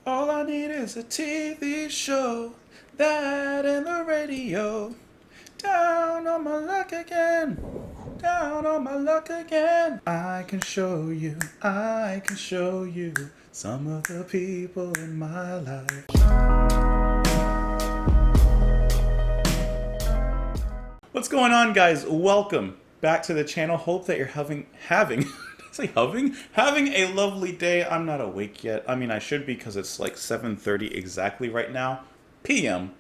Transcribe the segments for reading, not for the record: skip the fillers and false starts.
All I need is a TV show, that and the radio. Down on my luck again, down on my luck again. I can show you some of the people in my life. What's going on, guys? Welcome back to the channel. Hope that you're having having a lovely day. I'm not awake yet. I mean, I should be because it's like 7:30 exactly right now, p.m.,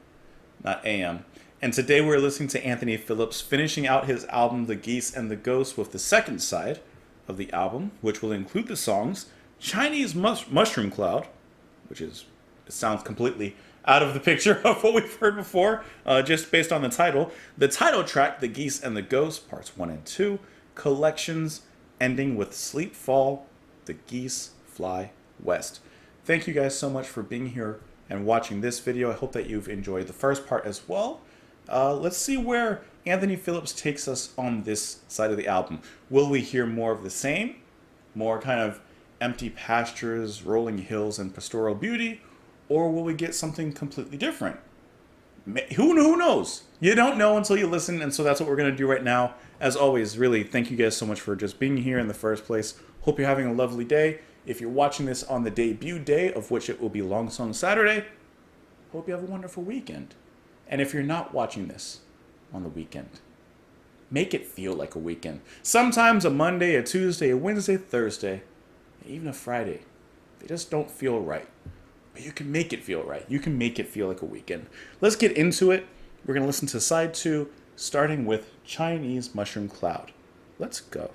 not a.m. And today we're listening to Anthony Phillips finishing out his album The Geese and the Ghost with the second side of the album, which will include the songs Chinese Mushroom Cloud, which is, it sounds completely out of the picture of what we've heard before, just based on the title. The title track, The Geese and the Ghost, parts 1 and 2, collections ending with Sleep Fall, The Geese Fly West. Thank you guys so much for being here and watching this video. I hope that you've enjoyed the first part as well. Let's see where Anthony Phillips takes us on this side of the album. Will we hear more of the same? More kind of empty pastures, rolling hills, and pastoral beauty? Or will we get something completely different? Who knows? You don't know until you listen, and so that's what we're going to do right now. As always, really, thank you guys so much for just being here in the first place. Hope you're having a lovely day. If you're watching this on the debut day, of which it will be Long Song Saturday, hope you have a wonderful weekend. And if you're not watching this on the weekend, make it feel like a weekend. Sometimes a Monday, a Tuesday, a Wednesday, Thursday, even a Friday, they just don't feel right. But you can make it feel right. You can make it feel like a weekend. Let's get into it. We're going to listen to side 2, starting with Chinese Mushroom Cloud. Let's go.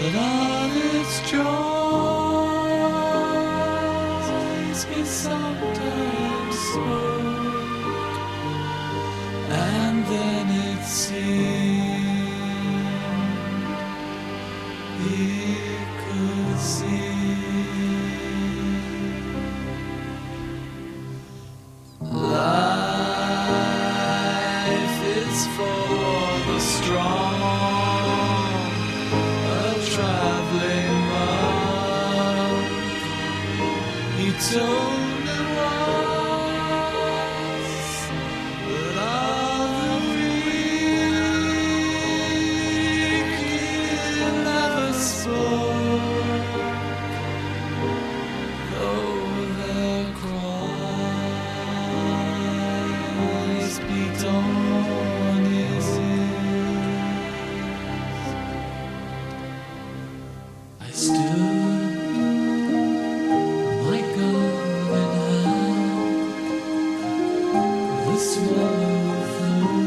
But all its joy he sometimes spoke, and then it seemed he could see. Life is for the strong, a traveling monk. He told me once that all the weak he never spoke, though their cries beat on his ears. I stood, my gun in hand, the swallow flew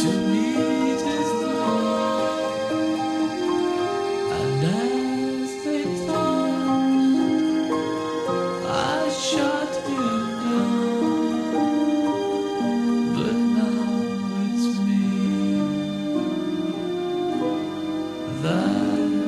to meet his love, and as they talked, I shot him down, but now it's me that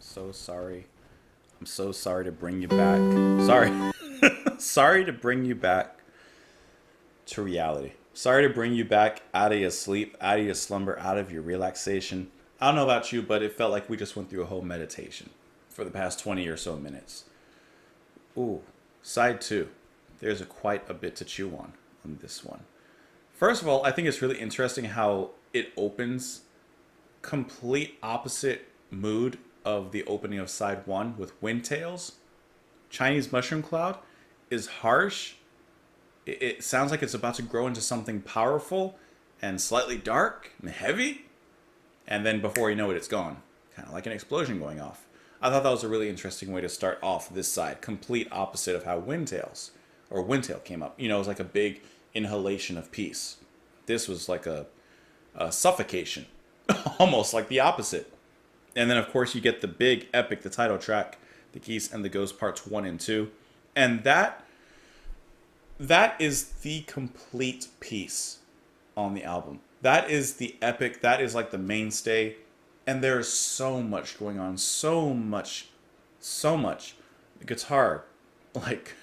So sorry. I'm so sorry to bring you back. Sorry. Sorry to bring you back to reality. Sorry to bring you back out of your sleep, out of your slumber, out of your relaxation. I don't know about you, but it felt like we just went through a whole meditation for the past 20 or so minutes. Ooh, side two. There's quite a bit to chew on this one. First of all, I think it's really interesting how it opens complete opposite mood of the opening of side one with Windtails. Chinese Mushroom Cloud is harsh. It sounds like it's about to grow into something powerful and slightly dark and heavy. And then before you know it, it's gone. Kind of like an explosion going off. I thought that was a really interesting way to start off this side. Complete opposite of how Windtail came up. You know, it was like a big inhalation of peace. This was like a suffocation. Almost like the opposite. And then, of course, you get the big epic, the title track, The Geese and the Ghost Parts 1 and 2. And that is the complete piece on the album. That is the epic. That is like the mainstay. And there's so much going on. So much. The guitar, like,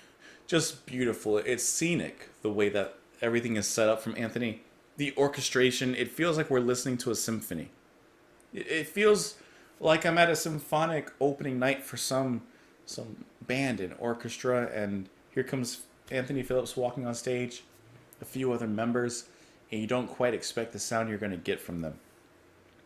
just beautiful. It's scenic, the way that everything is set up from Anthony. The orchestration, it feels like we're listening to a symphony. It feels like I'm at a symphonic opening night for some band and orchestra, and here comes Anthony Phillips walking on stage, a few other members, and you don't quite expect the sound you're going to get from them.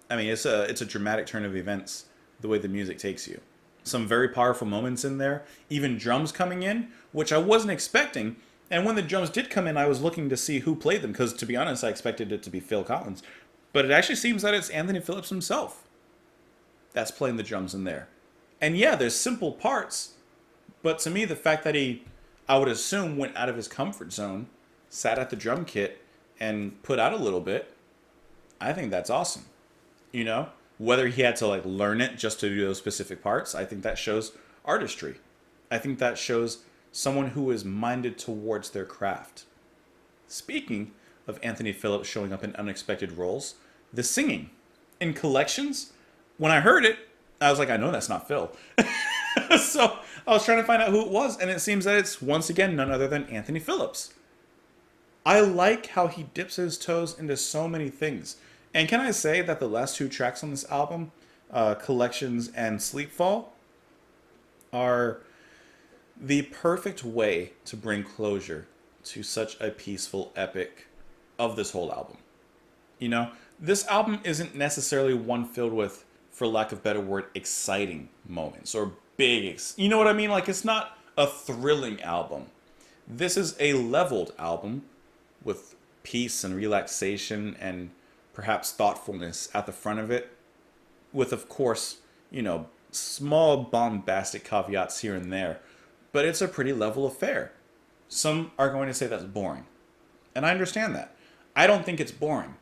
I mean, it's a dramatic turn of events, the way the music takes you. Some very powerful moments in there, even drums coming in, which I wasn't expecting. And when the drums did come in, I was looking to see who played them, because to be honest, I expected it to be Phil Collins. But it actually seems that it's Anthony Phillips himself that's playing the drums in there. And yeah, there's simple parts, but to me, the fact that he, I would assume, went out of his comfort zone, sat at the drum kit, and put out a little bit, I think that's awesome. You know? Whether he had to like learn it just to do those specific parts, I think that shows artistry. I think that shows someone who is minded towards their craft. Speaking of Anthony Phillips showing up in unexpected roles, the singing. In Collections, when I heard it, I was like, I know that's not Phil. So I was trying to find out who it was, and it seems that it's once again none other than Anthony Phillips. I like how he dips his toes into so many things. And can I say that the last two tracks on this album, Collections and Sleepfall, are the perfect way to bring closure to such a peaceful epic of this whole album. You know, this album isn't necessarily one filled with, for lack of a better word, exciting moments or big, you know what I mean? Like, it's not a thrilling album. This is a leveled album with peace and relaxation and perhaps thoughtfulness at the front of it, with, of course, you know, small bombastic caveats here and there, but it's a pretty level affair. Some are going to say that's boring, and I understand that. I don't think it's boring.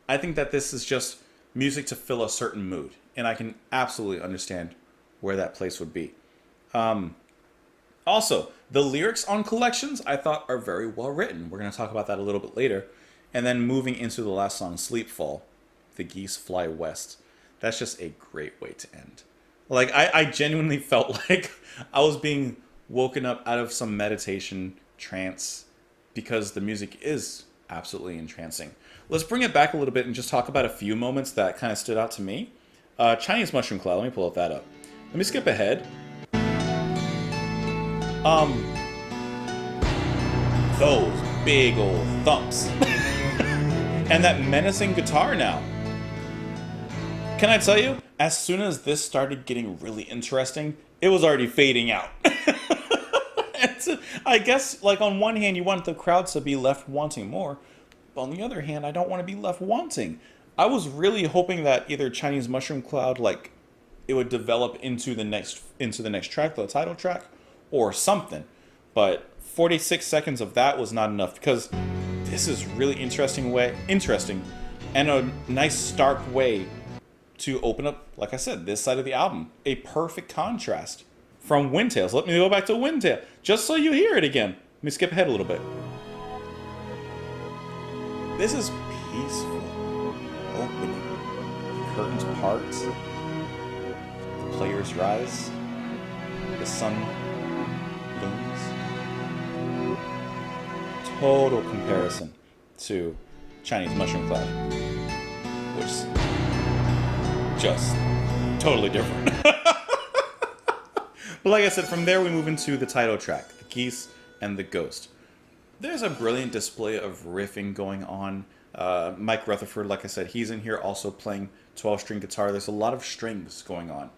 I think that this is just music to fill a certain mood, and I can absolutely understand where that place would be. Also, the lyrics on Collections I thought are very well written. We're going to talk about that a little bit later. And then moving into the last song, Sleepfall, The Geese Fly West. That's just a great way to end. Like, I genuinely felt like I was being woken up out of some meditation trance, because the music is absolutely entrancing. Let's bring it back a little bit and just talk about a few moments that kind of stood out to me. Chinese Mushroom Cloud, let me pull that up. Let me skip ahead. Those big old thumps. And that menacing guitar now. Can I tell you, as soon as this started getting really interesting, it was already fading out. I guess, like, on one hand, you want the crowd to be left wanting more. But on the other hand, I don't want to be left wanting. I was really hoping that either Chinese Mushroom Cloud, like, it would develop into the next track, the title track, or something. But 46 seconds of that was not enough, because this is really interesting and a nice stark way to open up, like I said, this side of the album. A perfect contrast from Windtails. Let me go back to Windtail, just so you hear it again. Let me skip ahead a little bit. This is peaceful. Opening. Curtains part. The players rise, the sun looms. Total comparison to Chinese Mushroom Cloud, which is just totally different. But like I said, from there we move into the title track, the Geese and the Ghost. There's a brilliant display of riffing going on. Mike Rutherford, like I said, he's in here also playing 12-string guitar. There's a lot of strings going on.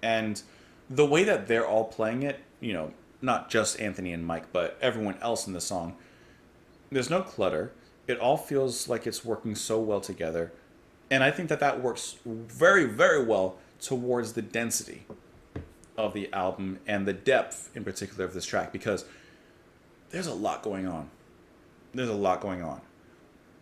And the way that they're all playing it, you know, not just Anthony and Mike, but everyone else in the song, there's no clutter. It all feels like it's working so well together. And I think that that works very, very well towards the density of the album and the depth in particular of this track, because there's a lot going on. There's a lot going on.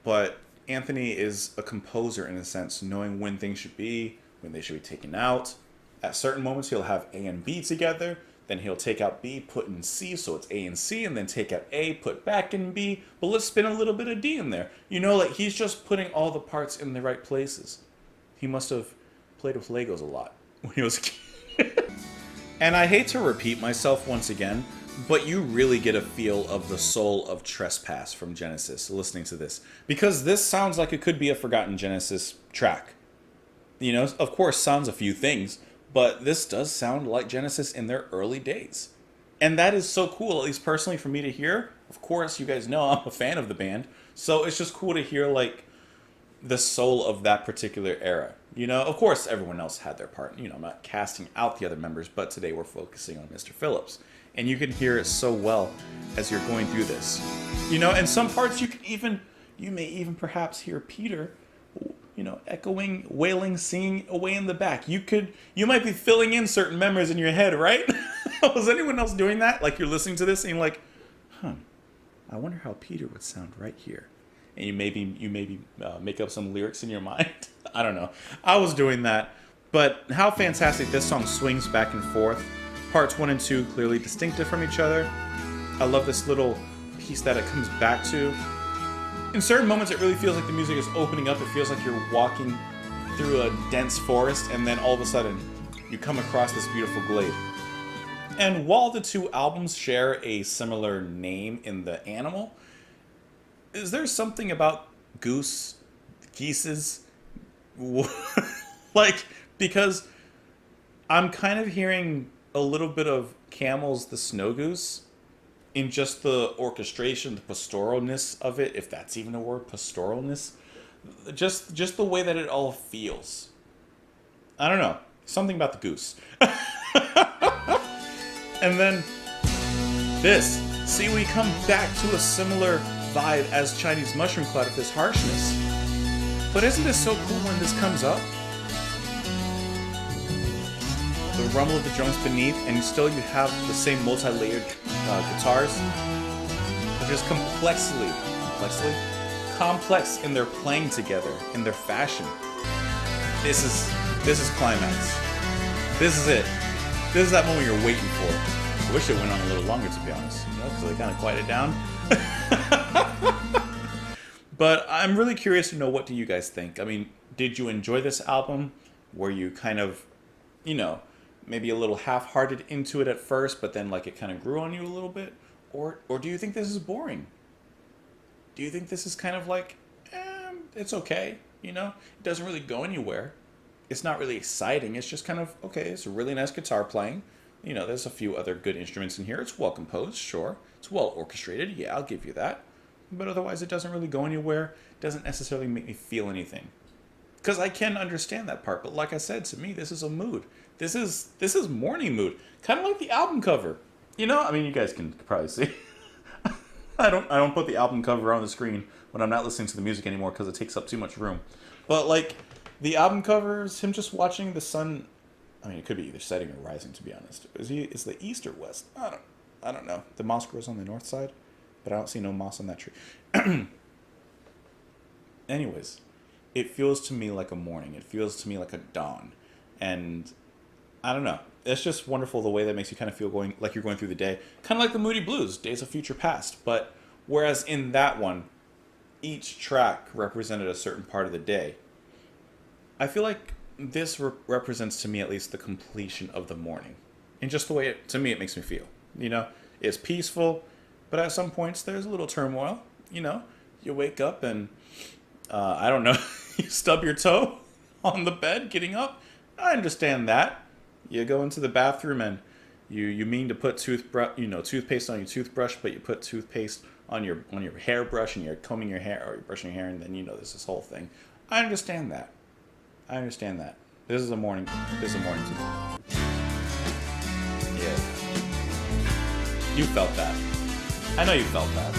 But Anthony is a composer in a sense, knowing when things should be, when they should be taken out. At certain moments, he'll have A and B together. Then he'll take out B, put in C, so it's A and C, and then take out A, put back in B. But let's spin a little bit of D in there. You know, like he's just putting all the parts in the right places. He must have played with Legos a lot when he was a kid. And I hate to repeat myself once again, but you really get a feel of the soul of Trespass from Genesis listening to this. Because this sounds like it could be a forgotten Genesis track. You know, of course, sounds a few things, but this does sound like Genesis in their early days. And that is so cool, at least personally for me to hear. Of course, you guys know I'm a fan of the band. So it's just cool to hear, like, the soul of that particular era. You know, of course, everyone else had their part. You know, I'm not casting out the other members, but today we're focusing on Mr. Phillips. And you can hear it so well as you're going through this. You know, and some parts you may even perhaps hear Peter, you know, echoing, wailing, singing away in the back. You might be filling in certain memories in your head, right? Was anyone else doing that? Like you're listening to this and you're like, I wonder how Peter would sound right here. And you maybe make up some lyrics in your mind. I don't know. I was doing that. But how fantastic this song swings back and forth. Parts 1 and 2 clearly distinctive from each other. I love this little piece that it comes back to. In certain moments, it really feels like the music is opening up. It feels like you're walking through a dense forest, and then all of a sudden, you come across this beautiful glade. And while the two albums share a similar name in the animal, is there something about Geese's, like, because I'm kind of hearing a little bit of Camel's The Snow Goose in just the orchestration, the pastoralness of it, if that's even a word, pastoralness. Just the way that it all feels. I don't know. Something about the goose. And then this. See, we come back to a similar vibe as Chinese Mushroom Cloud with this harshness. But isn't this so cool when this comes up? The rumble of the drums beneath, and still you have the same multi-layered guitars. But just complex in their playing together, in their fashion. This is climax. This is it. This is that moment you're waiting for. I wish it went on a little longer, to be honest, you know, because they kind of quieted down. But I'm really curious to know, what do you guys think? I mean, did you enjoy this album? Were you kind of, you know, maybe a little half-hearted into it at first, but then like it kind of grew on you a little bit? Or do you think this is boring? Do you think this is kind of like, it's okay, you know? It doesn't really go anywhere. It's not really exciting. It's just kind of, okay, it's a really nice guitar playing. You know, there's a few other good instruments in here. It's well composed, sure. It's well orchestrated, yeah, I'll give you that. But otherwise, it doesn't really go anywhere. It doesn't necessarily make me feel anything. Because I can understand that part, but like I said, to me, this is a mood. This is morning mood. Kind of like the album cover. You know, I mean, you guys can probably see. I don't put the album cover on the screen when I'm not listening to the music anymore because it takes up too much room. But like, the album cover is him just watching the sun. I mean, it could be either setting or rising, to be honest. Is the east or west? I don't know. The moss grows on the north side, but I don't see no moss on that tree. Anyways, it feels to me like a morning. It feels to me like a dawn. And I don't know. It's just wonderful the way that makes you kind of feel like you're going through the day. Kind of like the Moody Blues, Days of Future Past. But whereas in that one, each track represented a certain part of the day, I feel like this represents to me at least the completion of the morning, and just the way it, to me, it makes me feel. You know, it's peaceful, but at some points there's a little turmoil. You know, you wake up and I don't know, you stub your toe on the bed getting up. I understand that. You go into the bathroom and you mean to put toothpaste on your toothbrush, but you put toothpaste on your hairbrush and you're combing your hair or you're brushing your hair, and then there's this whole thing. I understand that. This is a morning. This is a morning to me. Yeah. You felt that. I know you felt that.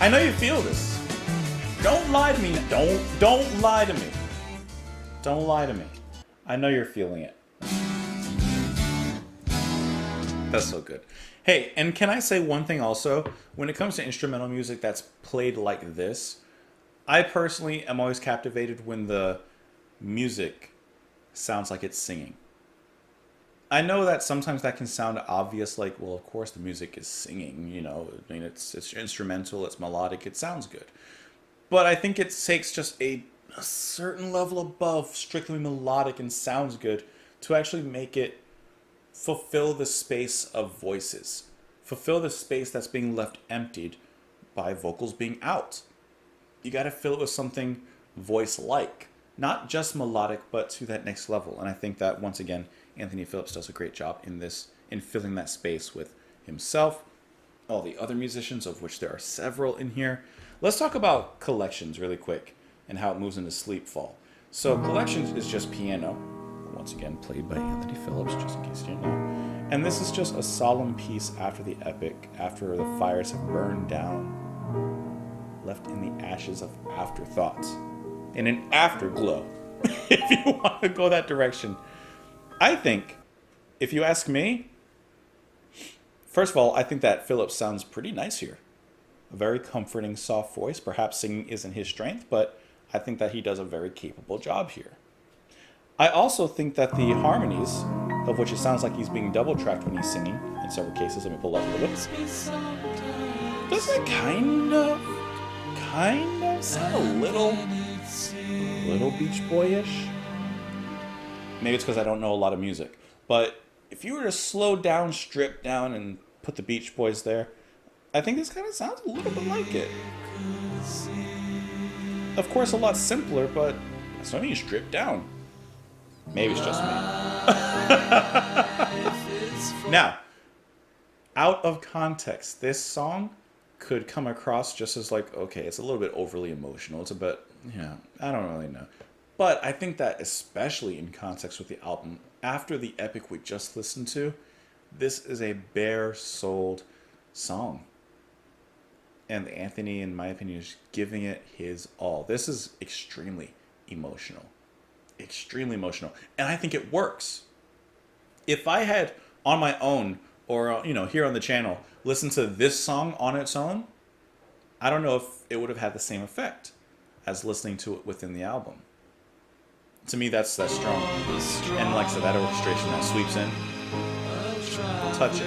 I know you feel this. Don't lie to me. Don't lie to me. Don't lie to me. I know you're feeling it. That's so good. Hey, and can I say one thing also? When it comes to instrumental music that's played like this, I personally am always captivated when the music sounds like it's singing. I know that sometimes that can sound obvious, like, well, of course the music is singing, I mean, it's instrumental, it's melodic, it sounds good. But I think it takes just a certain level above strictly melodic and sounds good to actually make it fulfill the space of voices. Fulfill the space that's being left emptied by vocals being out. You gotta fill it with something voice-like. Not just melodic, but to that next level. And I think that, once again, Anthony Phillips does a great job in filling that space with himself, all the other musicians, of which there are several in here. Let's talk about Collections really quick and how it moves into Sleepfall. So Collections is just piano, once again played by Anthony Phillips, just in case you didn't know. And this is just a solemn piece after the epic, after the fires have burned down, left in the ashes of afterthoughts, in an afterglow, if you want to go that direction. I think, if you ask me, first of all, I think that Phillips sounds pretty nice here. A very comforting, soft voice. Perhaps singing isn't his strength, but I think that he does a very capable job here. I also think that the harmonies, of which it sounds like he's being double-tracked when he's singing, in several cases, let me pull up a little bit. Does it kind of sound a little Beach Boy-ish? Maybe it's because I don't know a lot of music. But if you were to slow down, strip down, and put the Beach Boys there, I think this kind of sounds a little bit like it. Of course, a lot simpler, but that's not even stripped down. Maybe it's just me. Now, out of context, this song could come across just as like, okay, it's a little bit overly emotional. It's a bit, I don't really know. But I think that especially in context with the album, after the epic we just listened to, this is a bare-souled song. And Anthony, in my opinion, is giving it his all. This is extremely emotional. Extremely emotional. And I think it works. If I had, on my own, or here on the channel, listened to this song on its own, I don't know if it would have had the same effect as listening to it within the album. To me, that's strong. And like I said, that orchestration that sweeps in, touching.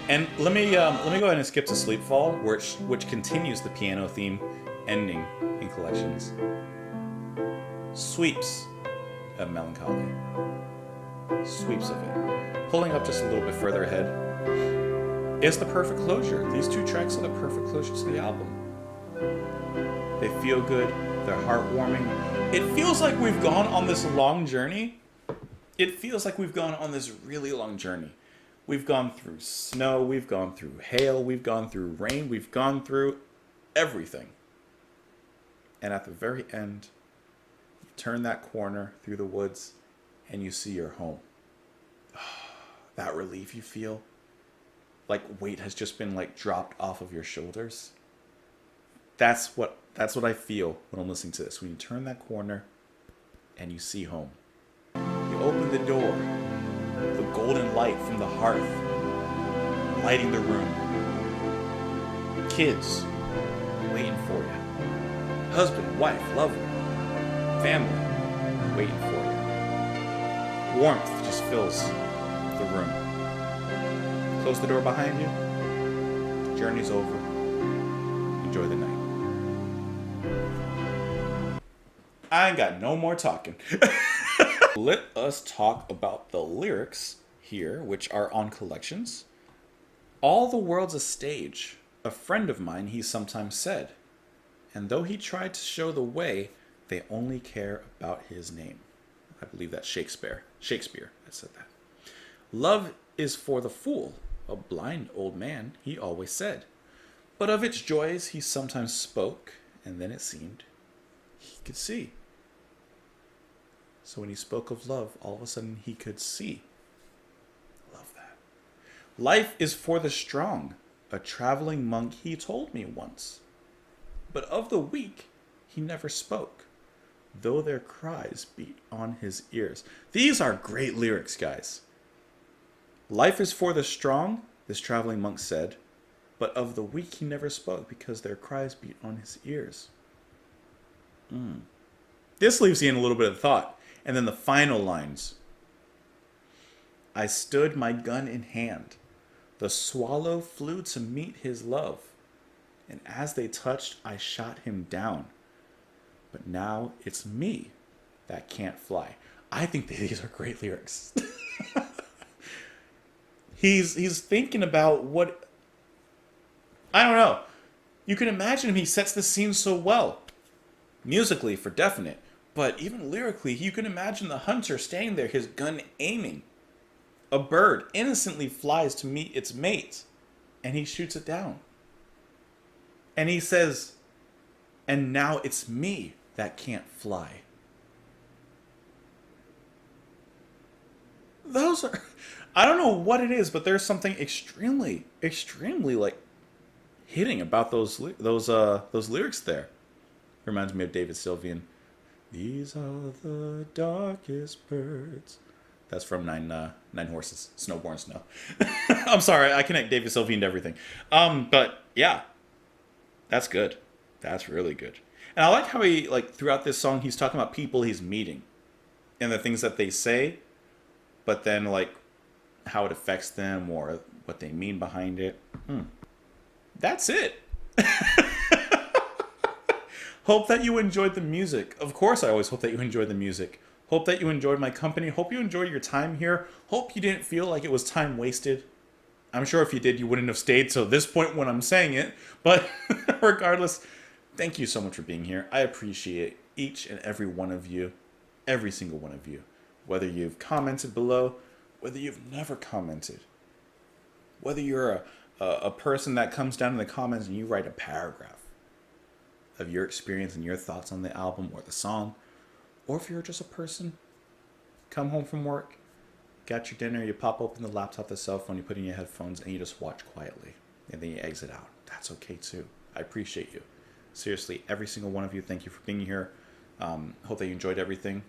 And let me go ahead and skip to Sleepfall, which continues the piano theme ending in Collections. Sweeps of melancholy. Sweeps of it. Pulling up just a little bit further ahead. It's the perfect closure. These two tracks are the perfect closure to the album. They feel good. They're heartwarming. It feels like we've gone on this long journey. It feels like we've gone on this really long journey. We've gone through snow. We've gone through hail. We've gone through rain. We've gone through everything. And at the very end, you turn that corner through the woods and you see your home. That relief you feel. Like weight has just been dropped off of your shoulders. That's what I feel when I'm listening to this. When you turn that corner and you see home. You open the door. The golden light from the hearth lighting the room. Kids waiting for you. Husband, wife, lover, family waiting for you. Warmth just fills the room. Close the door behind you. The journey's over. Enjoy the night. I ain't got no more talking. Let us talk about the lyrics here, which are on collections. All the world's a stage. A friend of mine, he sometimes said. And though he tried to show the way, they only care about his name. I believe that's Shakespeare. Shakespeare that said that. Love is for the fool, a blind old man, he always said. But of its joys he sometimes spoke, and then it seemed he could see. So when he spoke of love, all of a sudden he could see. Love that. Life is for the strong, a traveling monk he told me once. But of the weak he never spoke, though their cries beat on his ears. These are great lyrics, guys. Life is for the strong, this traveling monk said, but of the weak he never spoke because their cries beat on his ears. This leaves you in a little bit of thought. And then the final lines. I stood my gun in hand. The swallow flew to meet his love. And as they touched, I shot him down. But now it's me that can't fly. I think that these are great lyrics. He's thinking about what... I don't know. You can imagine him. He sets the scene so well. Musically, for definite. But even lyrically, you can imagine the hunter standing there, his gun aiming. A bird innocently flies to meet its mate, and he shoots it down. And he says, and now it's me that can't fly. Those are... I don't know what it is, but there's something extremely, extremely, like, hitting about those lyrics there. Reminds me of David Sylvian. These are the darkest birds. That's from Nine Horses, Snowborn Snow. I'm sorry, I connect David Sylvian to everything. But yeah, that's good. That's really good. And I like how he, like, throughout this song, he's talking about people he's meeting and the things that they say, but then, like, how it affects them or what they mean behind it. That's it. Hope that you enjoyed the music. Of course, I always hope that you enjoyed the music. Hope that you enjoyed my company. Hope you enjoyed your time here. Hope you didn't feel like it was time wasted. I'm sure if you did, you wouldn't have stayed till this point when I'm saying it. But regardless, thank you so much for being here. I appreciate each and every one of you. Every single one of you. Whether you've commented below, whether you've never commented, whether you're a person that comes down in the comments and you write a paragraph of your experience and your thoughts on the album or the song, or if you're just a person, come home from work, got your dinner, you pop open the laptop, the cell phone, you put in your headphones, and you just watch quietly, and then you exit out. That's okay too. I appreciate you. Seriously, every single one of you, thank you for being here. Hope that you enjoyed everything.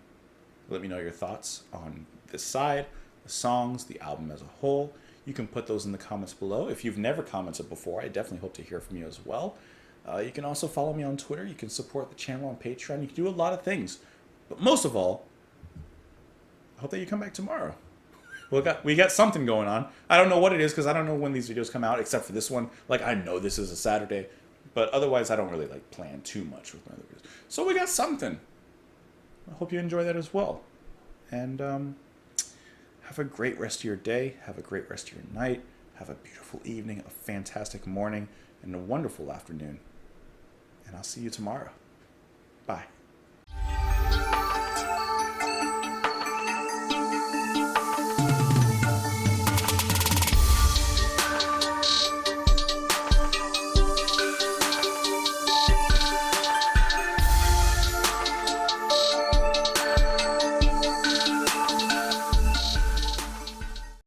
Let me know your thoughts on this side, the songs, the album as a whole. You can put those in the comments below. If you've never commented before, I definitely hope to hear from you as well. You can also follow me on Twitter. You can support the channel on Patreon. You can do a lot of things. But most of all, I hope that you come back tomorrow. We got something going on. I don't know what it is because I don't know when these videos come out, except for this one. Like, I know this is a Saturday, but otherwise I don't really, like, plan too much with my other videos. So we got something. I hope you enjoy that as well. And have a great rest of your day. Have a great rest of your night. Have a beautiful evening, a fantastic morning, and a wonderful afternoon. And I'll see you tomorrow. Bye.